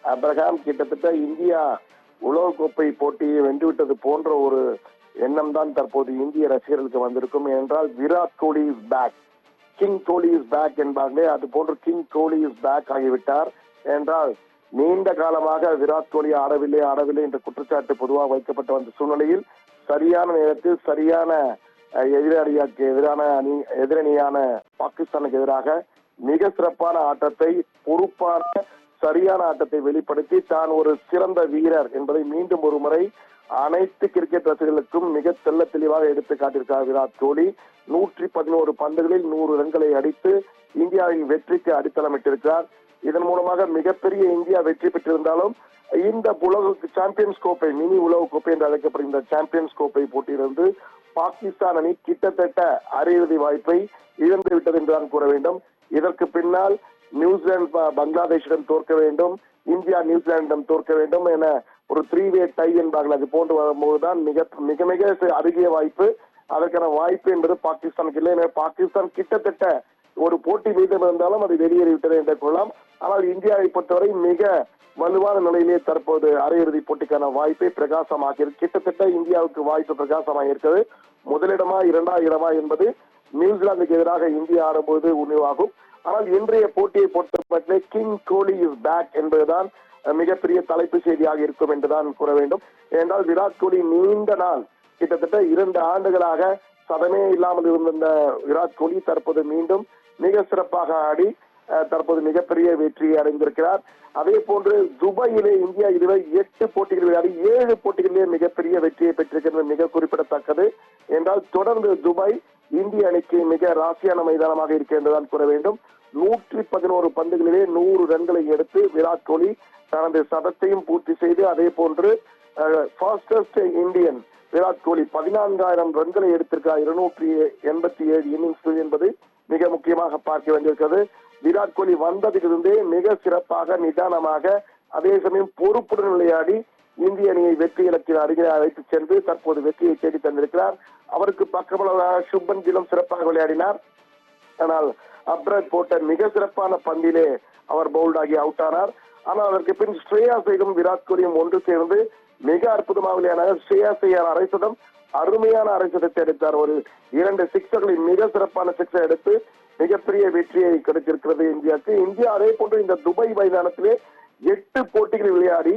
Abraham, கிட்டத்தட்ட India உலகக்கோப்பை போட்டியை வென்றுவிட்டது போன்ற ஒரு எண்ணம் தான் தற்போது இந்திய ரசிகர்களுக்கு வந்திருக்கும். என்றால் Virat Kohli is back, king Kohli is back என்பார்களே, அது போன்று கிங் கோலி இஸ் பேக் ஆகிவிட்டார். என்றால் நீண்ட காலமாக விராட் கோலி ஆடவில்லை என்ற குற்றச்சாட்டு பொதுவாக வைக்கப்பட்டு வந்த சூழ்நிலையில் சரியான நேரத்தில் சரியான எதிரணியான பாகிஸ்தானுக்கு எதிராக மிக சிறப்பான ஆட்டத்தை, பொறுப்பான சரியான ஆட்டத்தை வெளிப்படுத்தி தான் ஒரு சிறந்த வீரர் என்பதை மீண்டும் ஒரு முறை அனைத்து கிரிக்கெட் ரசிகர்களுக்கும் மிக தெல்ல தெளிவாக எடுத்து காட்டியிருக்கிறார் விராட் கோலி. 111 பந்துகளில் 100 ரன்களை அடித்து இந்தியாவின் வெற்றிக்கு அடித்தளமிட்டிருக்கிறார். இதன் மூலமாக மிகப்பெரிய இந்தியா வெற்றி பெற்றிருந்தாலும் இந்த உலக சாம்பியன்ஸ் கோப்பை, மினி உலக கோப்பை என்று அழைக்கப்படுகின்ற சாம்பியன்ஸ் கோப்பை போட்டியிலிருந்து பாகிஸ்தான் அணி கிட்டத்தட்ட அரையிறுதி வாய்ப்பை இழந்து விட்டது என்றுதான் கூற வேண்டும். இதற்கு பின்னால் நியூசிலாந்து பங்களாதேஷிடம் தோற்க வேண்டும், இந்தியா நியூசிலாந்திடம் தோற்க வேண்டும் என ஒரு 3-way டை என்பார்கள். அது போன்று வரும்போதுதான் மிக மிக அருகிய வாய்ப்பு. அதற்கான வாய்ப்பு என்பது பாகிஸ்தானுக்கு இல்லை. பாகிஸ்தான் கிட்டத்தட்ட ஒரு போட்டி மீதம் இருந்தாலும் அது வெளியேறிவிட்டது என்று கொள்ளலாம். ஆனால் இந்தியாவை பொறுத்தவரை மிக வலுவான நிலையிலே தற்போது அரையிறுதி போட்டிக்கான வாய்ப்பை பிரகாசமாக கிட்டத்தட்ட இந்தியாவுக்கு வாய்ப்பு பிரகாசமாக இருக்கிறது. முதலிடமா இரண்டாவது இடமா என்பது நியூசிலாந்துக்கு எதிராக இந்தியா ஆடும்போது உணவாகும். ஆனால் இன்றைய போட்டியை பொறுத்தவரை கிங் கோலி இஸ் பேக் என்பதுதான் மிகப்பெரிய தலைப்பு செய்தியாக இருக்கும் என்றுதான் கூற வேண்டும். ஏனென்றால் விராட் கோலி நீண்ட நாள், கிட்டத்தட்ட 2 ஆண்டுகளாக சதமே இல்லாமல் இருந்த விராட் கோலி தற்போது மீண்டும் மிக சிறப்பாக ஆடி தற்போது மிகப்பெரிய வெற்றியை அடைந்திருக்கிறார். அதே போன்று துபாயிலே இந்தியா இதுவரை 8 போட்டிகள் விளையாடி 7 போட்டிகளிலே மிகப்பெரிய வெற்றியை பெற்றிருக்கிறது, மிக குறிப்பிடத்தக்கது. என்றால் தொடர்ந்து துபாய் இந்திய அணிக்கு மிக ராசியான மைதானமாக இருக்கிறதுதான் கூற வேண்டும். 111 பந்துகளிலே 100 ரன்களை எடுத்து விராட் கோலி தனது சதத்தையும் பூர்த்தி செய்து, அதே போன்று ஃபாஸ்டஸ்ட் இந்தியன் விராட் கோலி 14,000 ரன்களை எடுத்திருக்கிறார் 287 இன்னிங்ஸ் என்பது மிக முக்கியமாக பார்க்க வேண்டியிருக்கிறது. விராட் கோலி வந்ததிலிருந்தே மிக சிறப்பாக, நிதானமாக, அதே சமயம் பொறுப்புடன் விளையாடி இந்திய அணியை வெற்றி இலக்கின் அருகில் அழைத்து சென்று தற்போது வெற்றியை தேடி தந்திருக்கிறார். அவருக்கு பக்கபலமாக சுப்மன் கில்லும் சிறப்பாக விளையாடினார். ஆனால் அப்ரட் போட்ட மிக சிறப்பான பந்திலே அவர் பவுல்டாகி அவுட் ஆனார். ஆனால் அதற்கு பின் ஸ்ரேயாஸ் ஐயரும் விராட் கோலியும் ஒன்று சேர்ந்து மிக அற்புதமாக விளையாடினார். ஸ்ரேயாஸ் ஐயர் அரைசதம், அருமையான அரைசதத்தை எடுத்தார். ஒரு 2 சிக்ஸர்களை மிக சிறப்பான சிக்ஸை எடுத்து மிகப்பெரிய வெற்றியை கிடைத்திருக்கிறது இந்தியாவுக்கு. இந்தியா அதே போன்று இந்த துபாய் மைதானத்திலே 8 போட்டிகளில் விளையாடி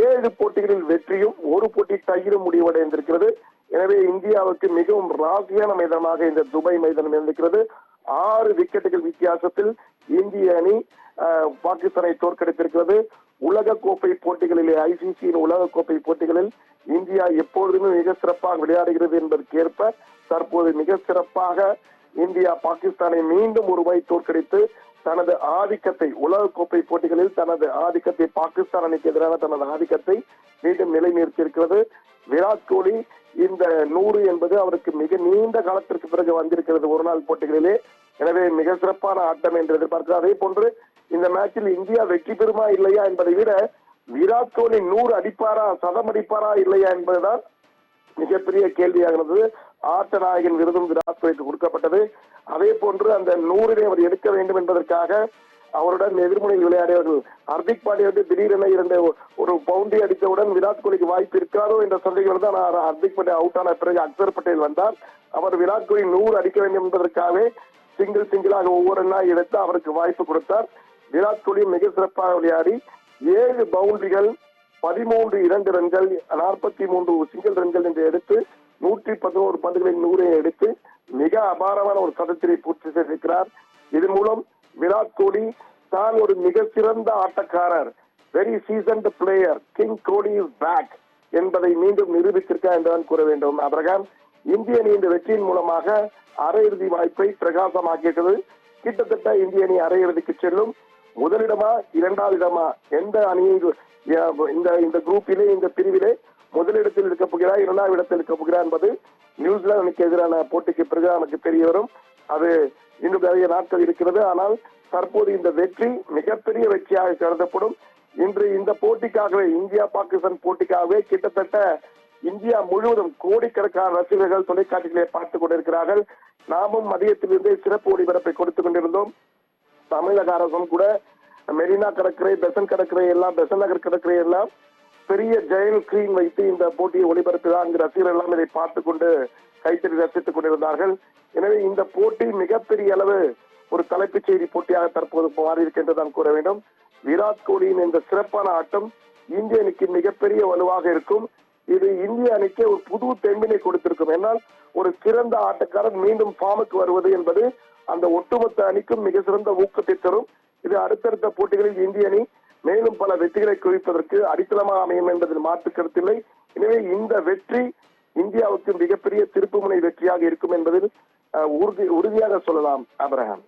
7 போட்டிகளில் வெற்றியும் 1 போட்டி டையிலும் முடிவடைந்திருக்கிறது. எனவே இந்தியாவுக்கு மிகவும் ராசியான மைதானமாக இந்த துபாய் மைதானம் இருந்திருக்கிறது. 6 விக்கெட்டுகள் வித்தியாசத்தில் இந்திய அணி பாகிஸ்தானை தோற்கடித்திருக்கிறது. உலக கோப்பை போட்டிகளிலே, ஐசிசியின் உலக கோப்பை போட்டிகளில் இந்தியா எப்பொழுதுமே மிக சிறப்பாக விளையாடுகிறது என்பதற்கேற்ப தற்போது மிக சிறப்பாக இந்தியா பாகிஸ்தானை மீண்டும் ஒரு முறை தோற்கடித்து தனது ஆதிக்கத்தை, உலக கோப்பை போட்டிகளில் தனது ஆதிக்கத்தை, பாகிஸ்தான் அணிக்கு எதிரான தனது ஆதிக்கத்தை மீண்டும் நிலைநிறுத்தியிருக்கிறது. விராட் கோலி இந்த 100 என்பது அவருக்கு மிக நீண்ட காலத்திற்கு பிறகு வந்திருக்கிறது ஒரு நாள் போட்டிகளிலே. எனவே மிக சிறப்பான ஆட்டம் என்று எதிர்பார்க்கிறார். அதே போன்று இந்த மேட்சில் இந்தியா வெற்றி பெறுமா இல்லையா என்பதை விட விராட் கோலி 100 அடிப்பாரா, சதம் அடிப்பாரா இல்லையா என்பதுதான் மிகப்பெரிய கேள்வியாகிறது. ஆட்ட நாயகன் விருதும் விராட் கோலிக்கு கொடுக்கப்பட்டது. அதே போன்று அந்த 100 அவர் எடுக்க வேண்டும் என்பதற்காக அவருடன் எதிர்முனையில் விளையாடியவர்கள் ஹர்திக் பாண்டியா திடீரென ஒரு பவுண்டரி அடித்தவுடன் விராட் கோலிக்கு வாய்ப்பு இருக்காதோ என்ற சந்தேகம் தான். ஹர்திக் பாண்டியா அவுட் ஆன பிறகு அக்சர் பட்டேல் வந்தார். அவர் விராட் கோலி 100 அடிக்க வேண்டும் என்பதற்காகவே சிங்கிளாக ஒவ்வொரு நாள் எடுத்து அவருக்கு வாய்ப்பு கொடுத்தார். விராட் கோலி மிக சிறப்பாக விளையாடி 7 பவுண்டரிகள், 13 2 ரன்கள், 43 சிங்கிள் ரன்கள் என்று எடுத்து 111 பந்துகளில் 100 எடுத்து மிக அபாரமான ஒரு சதத்தினை பூர்த்தி செய்திருக்கிறார். இதன் மூலம் விராட் கோலி தான் ஒரு மிக சிறந்த ஆட்டக்காரர், very seasoned player, King Kohli is back என்பதை மீண்டும் நிரூபித்திருக்கார் என்றுதான் கூற வேண்டும். அப்ரஹாம், இந்திய அணி இந்த வெற்றியின் மூலமாக அரையிறுதி வாய்ப்பை பிரகாசமாக்கியது. கிட்டத்தட்ட இந்திய அணி அரையிறுதிக்கு செல்லும். முதலிடமா இரண்டாவது இடமா, எந்த அணியை இந்த குரூப்பிலே, இந்த பிரிவிலே முதலிடத்தில் இருக்க போகிறார், 2வது இடத்தில் இருக்க போகிறார் என்பது நியூசிலாந்து அணிக்கு எதிரான போட்டிக்கு பிறகு நமக்கு தெரிய வரும். அது இன்னும் நிறைய நாட்கள் இருக்கிறது. ஆனால் தற்போது இந்த வெற்றி மிகப்பெரிய வெற்றியாக கருதப்படும். இன்று இந்த போட்டிக்காகவே, இந்தியா பாகிஸ்தான் போட்டிக்காகவே கிட்டத்தட்ட இந்தியா முழுவதும் கோடிக்கணக்கான ரசிகர்கள் தொலைக்காட்சிகளை பார்த்துக் கொண்டிருக்கிறார்கள். நாமும் மதியத்திலிருந்தே சிறப்பு ஒளிபரப்பை கொடுத்துக் கொண்டிருந்தோம். தமிழக அரசும் கூட மெரினா கடற்கரை, பெசன் கடற்கரை எல்லாம், பெசன் நகர் கடற்கரை எல்லாம் பெரிய ஜெயல் ஸ்கிரீன் வைத்து இந்த போட்டியை ஒளிபரப்புதான். அங்கு ரசிகர்கள் எல்லாம் இதை பார்த்துக் கொண்டு கைத்தறி ரசித்துக் கொண்டிருந்தார்கள். எனவே இந்த போட்டி மிகப்பெரிய அளவு ஒரு தலைப்புச் செய்தி போட்டியாக தற்போது மாறி இருக்கின்றதான் கூற வேண்டும். விராட் கோலியின் இந்த சிறப்பான ஆட்டம் இந்திய அணிக்கு மிகப்பெரிய வலுவாக இருக்கும். இது இந்திய அணிக்கு ஒரு புது தெம்பினை கொடுத்திருக்கும். என்னால் ஒரு சிறந்த ஆட்டக்காரர் மீண்டும் ஃபார்முக்கு வருவது என்பது அந்த ஒட்டுமொத்த அணிக்கும் மிக சிறந்த ஊக்கத்தை தரும். இது அடுத்தடுத்த போட்டிகளில் இந்திய அணி மேலும் பல வெற்றிகளை குவிப்பதற்கு அடித்தளமாக அமையும் என்பதில் மாற்று கருத்தில்லை. எனவே இந்த வெற்றி இந்தியாவுக்கு மிகப்பெரிய திருப்புமுனை வெற்றியாக இருக்கும் என்பதில் உறுதியாக சொல்லலாம். அப்ரஹாம்.